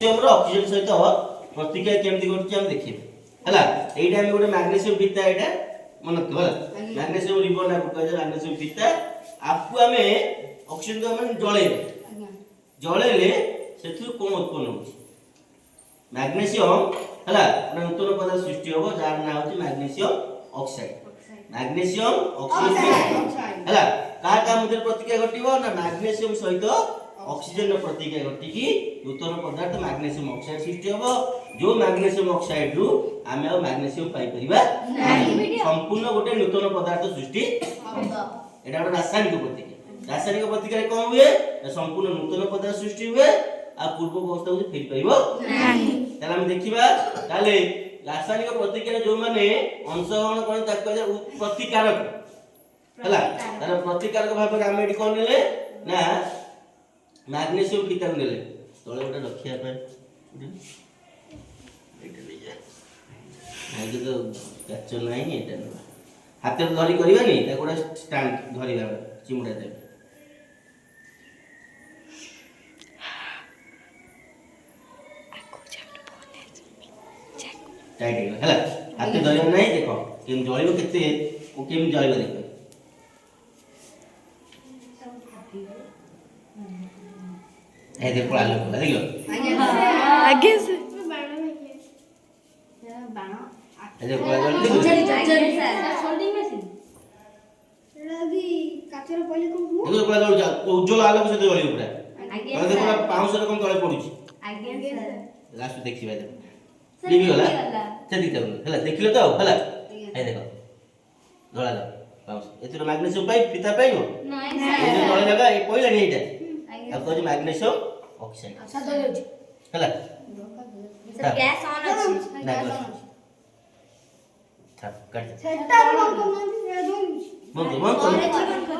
हमर ऑक्सीजन सहित प्रतिक्रिया केमती करछि हम देखिबे हला एइटा हम गोटे मैग्नीशियम पिता एटा मन रखो हला मैग्नीशियम रिबन ना कहै मैग्नीशियम पिता आपको हमें ऑक्सीजन को हम जळेबे जळेले सेथु कोन उत्पन्न होछि मैग्नीशियम हला नूतन पदार्थ सृष्टि होबो जार ना होछि मैग्नीशियम ऑक्साइड मैग्नीशियम ऑक्साइड हला का मध्य प्रतिक्रिया घटिबो ना मैग्नीशियम सहित ऑक्सीजन प्रतिक्रिया घटी की नूतन पदार्थ मैग्नीशियम ऑक्साइड सृष्टि होबो जो मैग्नीशियम ऑक्साइड रु आमे मैग्नीशियम पाई परिबा संपूर्ण गोटे नूतन पदार्थ सृष्टि होबो एटा गोटे रासायनिक प्रतिक्रिया कोन हुए संपूर्ण नूतन पदार्थ सृष्टि हुए आ पूर्व अवस्था को फेर परिबो नाही ताले हम देखिबा ताले रासायनिक प्रतिक्रिया जो माने अंशग्रहण करै ताको प्रतिकारक हला तार प्रतिकारक भाव हम एडी कोन लेले ना मैग्नीशियम पिता नेले तळे गोटे रखिया पे एटा ले जा आगे तो कैचर नहीं एटा हाथ में धरी करबा नहीं ता गोटे स्टैंड धरिबा चिमुडा दे टाइट हला हाथ में धरिबा नहीं देखो केम जळिबो केते ओ केम जळिबो देखो ए देखो आलो देखो आगे से बाण ए देखो जल्दी जल्दी सोल्डिंग मशीन रवि काचर पहिले कोन देखो पूरा जळ जा उज्जवल आलोक से जळियो पूरा आगे देखो पाउस रकम तळे पडुची आगे लास्ट देखिबा देखो लिबी गला चली जाऊ हला देखिलो तो हला ए देखो जळा ला पाउस एतिर मैग्नीशियम पाई पिता पाइबो नहीं ए जळे लगा ए पहिला नहीं एटा अब तो मैग्नीशियम ऑक्साइड अच्छा दे हला सर गैस ऑन अछि ना था कट सेटा मन को मन बंद